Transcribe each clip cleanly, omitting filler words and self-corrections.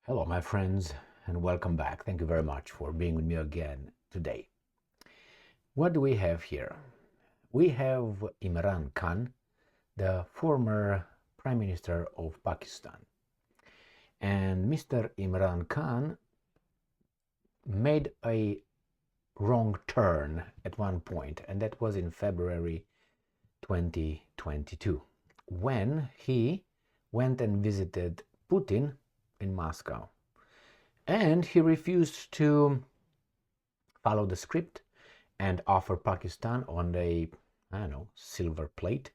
Hello, my friends, and welcome back. Thank you very much for being with me again today. What do we have here? We have Imran Khan, the former Prime Minister of Pakistan. And Mr. Imran Khan made a wrong turn at one point, and that was in February 2022, when he went and visited Putin in Moscow. And he refused to follow the script and offer Pakistan on a, silver plate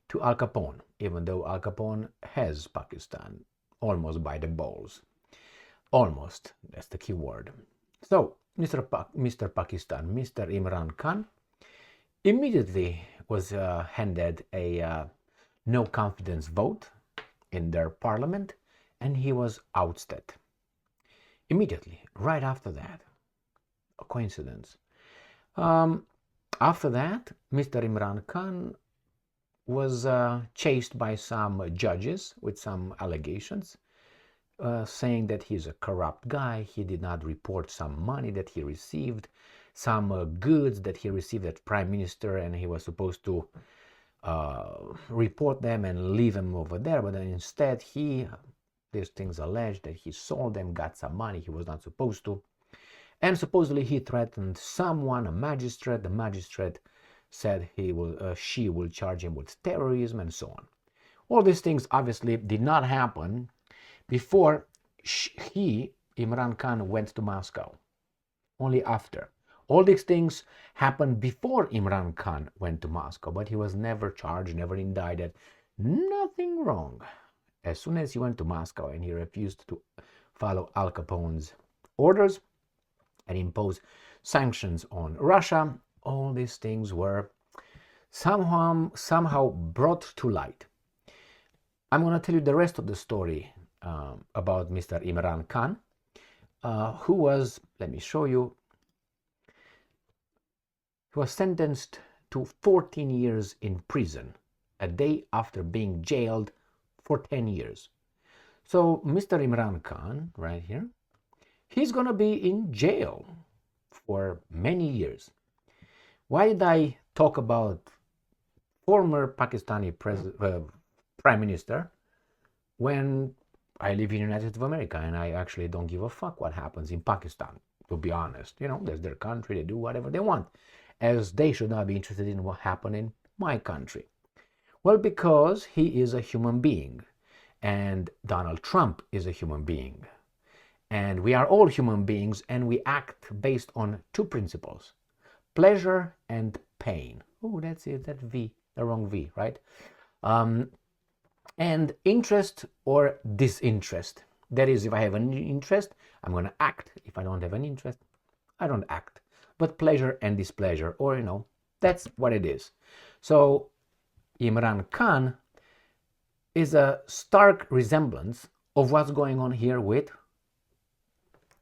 to Al Capone, even though Al Capone has Pakistan almost by the balls. Almost, that's the key word. So, Mr. Pakistan, Mr. Imran Khan, immediately was handed a no confidence vote in their parliament, and he was ousted. Immediately, right after that. A coincidence. After that, Mr. Imran Khan was chased by some judges with some allegations, saying that he's a corrupt guy. He did not report some money that he received, some goods that he received as prime minister, and he was supposed to report them and leave them over there. But then instead, these things alleged that he sold them, got some money he was not supposed to. And supposedly he threatened someone, a magistrate. The magistrate said she will charge him with terrorism and so on. All these things obviously did not happen before Imran Khan, went to Moscow. Only after. All these things happened before Imran Khan went to Moscow, but he was never charged, never indicted. Nothing wrong. As soon as he went to Moscow and he refused to follow Al Capone's orders and impose sanctions on Russia, all these things were somehow brought to light. I'm going to tell you the rest of the story about Mr. Imran Khan, who was, let me show you, he was sentenced to 14 years in prison, a day after being jailed for 10 years. So Mr. Imran Khan, right here, he's going to be in jail for many years. Why did I talk about former Pakistani prime minister when I live in the United States of America and I actually don't give a fuck what happens in Pakistan, to be honest. That's their country, they do whatever they want, as they should not be interested in what happened in my country. Well, because he is a human being, and Donald Trump is a human being. And we are all human beings, and we act based on two principles: pleasure and pain. Oh, that's it, that V, the wrong V, right? And interest or disinterest. That is, if I have an interest, I'm going to act. If I don't have an interest, I don't act. But pleasure and displeasure, or, that's what it is. So Imran Khan is a stark resemblance of what's going on here with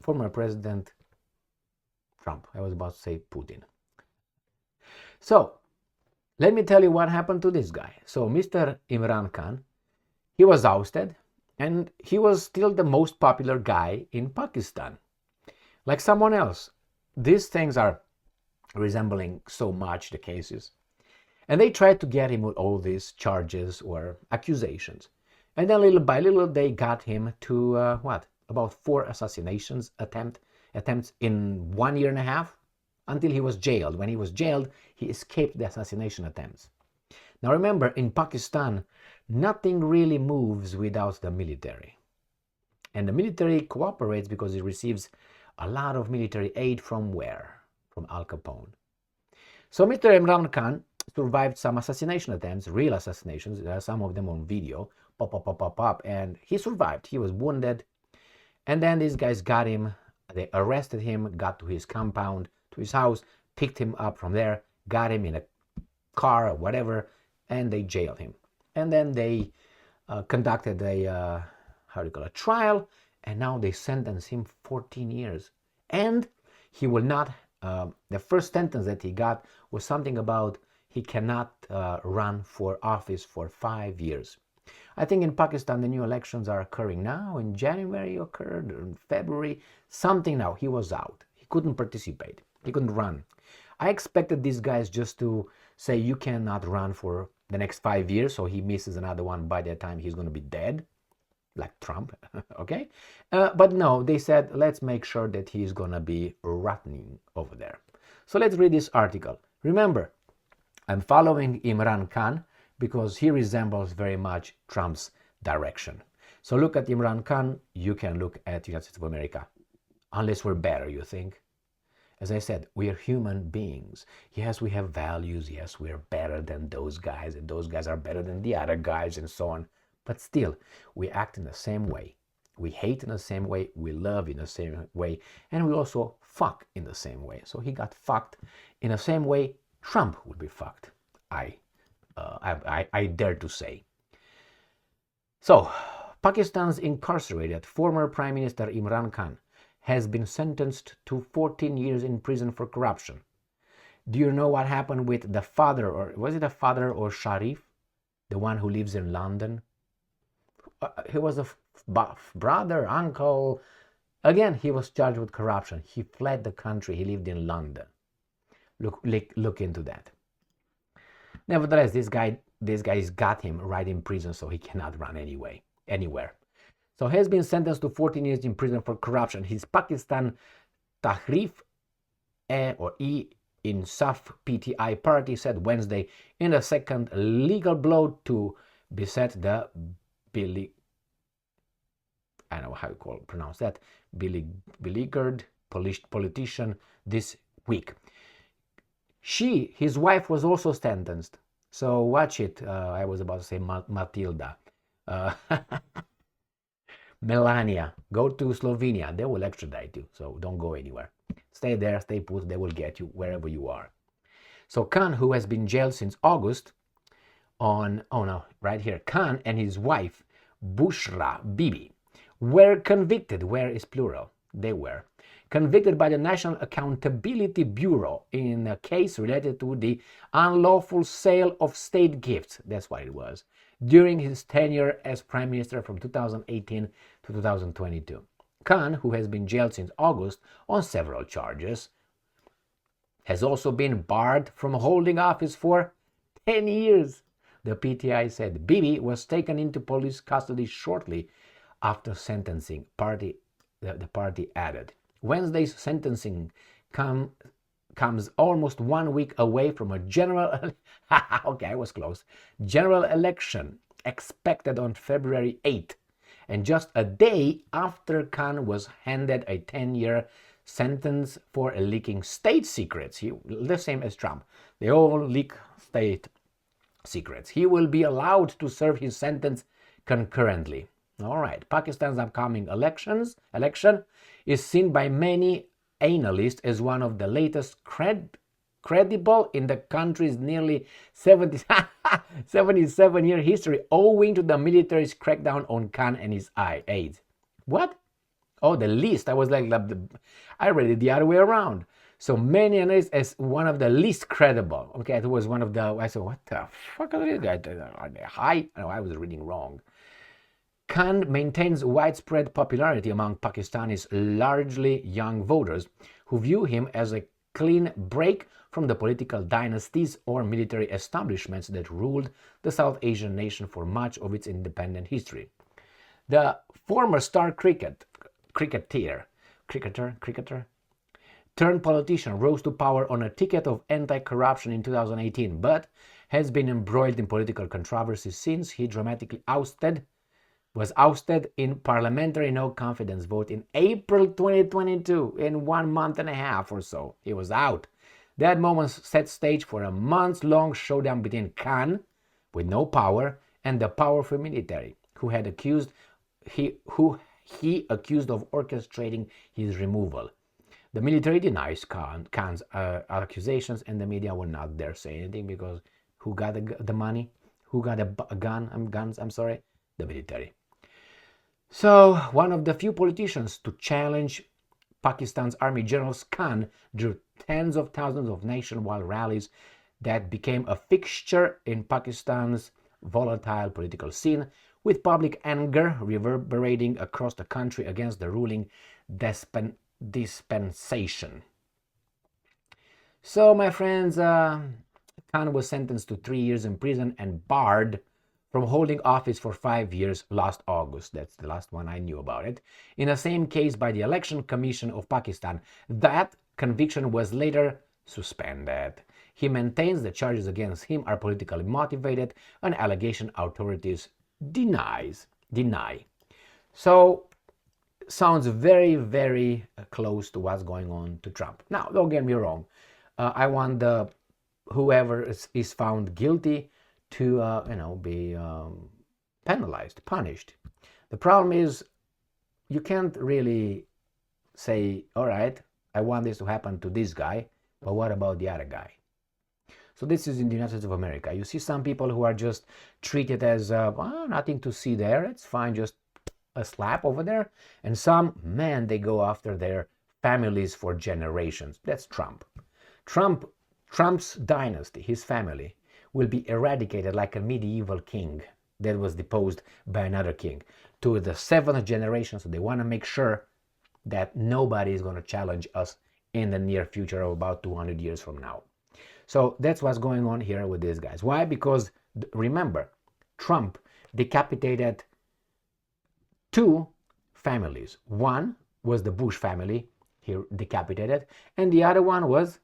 former President Trump. I was about to say Putin. So let me tell you what happened to this guy. So Mr. Imran Khan, he was ousted, and he was still the most popular guy in Pakistan. Like someone else. These things are resembling so much the cases. And they tried to get him with all these charges or accusations. And then little by little, they got him to, about 4 assassinations attempts in 1 year and a half, until he was jailed. When he was jailed, he escaped the assassination attempts. Now remember, in Pakistan, nothing really moves without the military. And the military cooperates because it receives a lot of military aid from where? From Al Capone. So Mr. Imran Khan survived some assassination attempts, real assassinations. There are some of them on video, pop, and he survived. He was wounded. And then these guys got him, they arrested him, got to his compound, to his house, picked him up from there, got him in a car or whatever, and they jailed him. And then they conducted a trial, and now they sentenced him 14 years. And he will not, the first sentence that he got was something about he cannot run for office for 5 years. I think in Pakistan the new elections are occurring now. In January occurred, or in February, something now. He was out. He couldn't participate. He couldn't run. I expected these guys just to say you cannot run for the next 5 years, so he misses another one. By that time he's going to be dead, like Trump. Okay, but no, they said let's make sure that he's going to be rotting over there. So let's read this article. Remember, I'm following Imran Khan because he resembles very much Trump's direction. So look at Imran Khan, you can look at the United States of America. Unless we're better, you think? As I said, we are human beings. Yes, we have values. Yes, we are better than those guys, and those guys are better than the other guys, and so on. But still, we act in the same way. We hate in the same way. We love in the same way. And we also fuck in the same way. So he got fucked in the same way Trump would be fucked. I dare to say. So, Pakistan's incarcerated former Prime Minister Imran Khan has been sentenced to 14 years in prison for corruption. Do you know what happened with the father, or was it a father or Sharif, the one who lives in London? He was a brother, uncle. Again, he was charged with corruption. He fled the country. He lived in London. Look into that. Nevertheless, these guys got him right in prison, so he cannot run anywhere. So he has been sentenced to 14 years in prison for corruption. His Pakistan Tehreek-e-Insaf PTI party said Wednesday in a second legal blow to beset the beleaguered politician this week. His wife was also sentenced. So watch it. I was about to say Matilda. Melania, go to Slovenia. They will extradite you, so don't go anywhere. Stay there, stay put. They will get you wherever you are. So Khan, who has been jailed since August, Khan and his wife, Bushra Bibi, were convicted. Where is plural? They were convicted by the National Accountability Bureau in a case related to the unlawful sale of state gifts. That's what it was. During his tenure as Prime Minister from 2018 to 2022. Khan, who has been jailed since August on several charges, has also been barred from holding office for 10 years. The PTI said Bibi was taken into police custody shortly after sentencing. The party added. Wednesday's sentencing comes almost 1 week away from a general general election expected on February 8th, and just a day after Khan was handed a 10-year sentence for leaking state secrets. The same as Trump. They all leak state secrets. He will be allowed to serve his sentence concurrently. All right. Pakistan's upcoming election is seen by many analysts as one of the latest credible in the country's nearly 77-year history, owing to the military's crackdown on Khan and his aides. What? Oh, the least. I was like, I read it the other way around. So many analysts as one of the least credible. Okay, it was one of the. I said, what the fuck are these guys? Are they high? No, I was reading wrong. Khan maintains widespread popularity among Pakistanis' largely young voters who view him as a clean break from the political dynasties or military establishments that ruled the South Asian nation for much of its independent history. The former star cricketer, turned politician rose to power on a ticket of anti-corruption in 2018, but has been embroiled in political controversy since he was ousted in parliamentary no-confidence vote in April 2022. In 1 month and a half or so, he was out. That moment set stage for a months-long showdown between Khan, with no power, and the powerful military, who he accused of orchestrating his removal. The military denies Khan's accusations, and the media will not dare say anything because who got the money? Who got a gun? Guns? The military. So, one of the few politicians to challenge Pakistan's army generals, Khan drew tens of thousands of nationwide rallies that became a fixture in Pakistan's volatile political scene, with public anger reverberating across the country against the ruling dispensation. So, my friends, Khan was sentenced to 3 years in prison and barred from holding office for 5 years last August. That's the last one I knew about it. In the same case by the Election Commission of Pakistan, that conviction was later suspended. He maintains the charges against him are politically motivated, an allegation authorities deny. So, sounds very, very close to what's going on to Trump. Now, don't get me wrong. I want whoever is found guilty to, be penalized, punished. The problem is you can't really say, all right, I want this to happen to this guy, but what about the other guy? So this is in the United States of America. You see some people who are just treated as, nothing to see there. It's fine, just a slap over there. And some, man, they go after their families for generations. That's Trump. Trump's dynasty, his family, will be eradicated like a medieval king that was deposed by another king to the 7th generation. So they want to make sure that nobody is going to challenge us in the near future of about 200 years from now. So that's what's going on here with these guys. Why? Because remember, Trump decapitated 2 families. One was the Bush family, he decapitated, and the other one was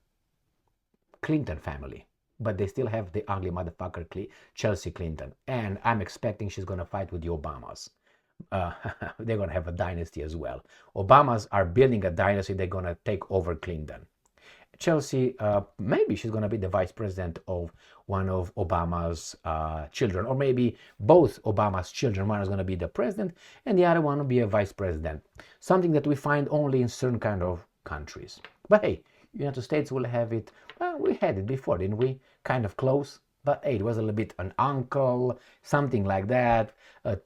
Clinton family. But they still have the ugly motherfucker Chelsea Clinton. And I'm expecting she's going to fight with the Obamas. They're going to have a dynasty as well. Obamas are building a dynasty. They're going to take over Clinton. Chelsea, maybe she's going to be the vice president of one of Obama's children. Or maybe both Obama's children. One is going to be the president and the other one will be a vice president. Something that we find only in certain kind of countries. But hey, United States will have it. Well, we had it before, didn't we? Kind of close. But hey, it was a little bit an uncle, something like that.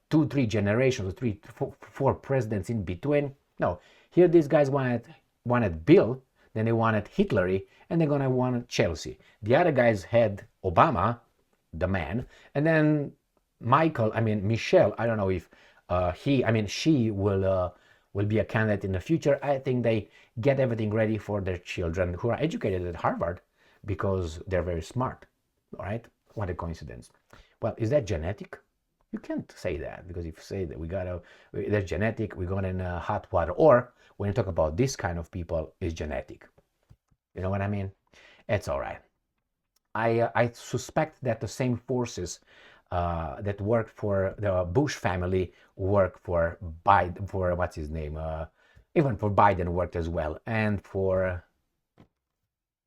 2-3 generations, 3-4 presidents in between. No, here these guys wanted Bill, then they wanted Hitler, and they're gonna want Chelsea. The other guys had Obama, the man, and then Michelle. I don't know if she will be a candidate in the future. I think they get everything ready for their children who are educated at Harvard because they're very smart. All right, what a coincidence. Well, is that genetic? You can't say that, because if you say that that's genetic, we got in hot water. Or when you talk about this kind of people, is genetic. You know what I mean? It's all right. I suspect that the same forces that worked for the Bush family work for Biden, for what's his name? Even for Biden worked as well, and for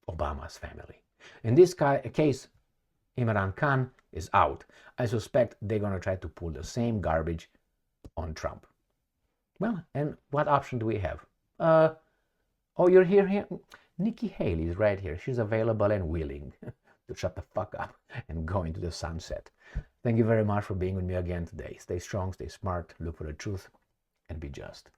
Obama's family. In this case, Imran Khan is out. I suspect they're going to try to pull the same garbage on Trump. Well, and what option do we have? Oh, you're here? Nikki Haley is right here. She's available and willing to shut the fuck up and go into the sunset. Thank you very much for being with me again today. Stay strong, stay smart, look for the truth, and be just.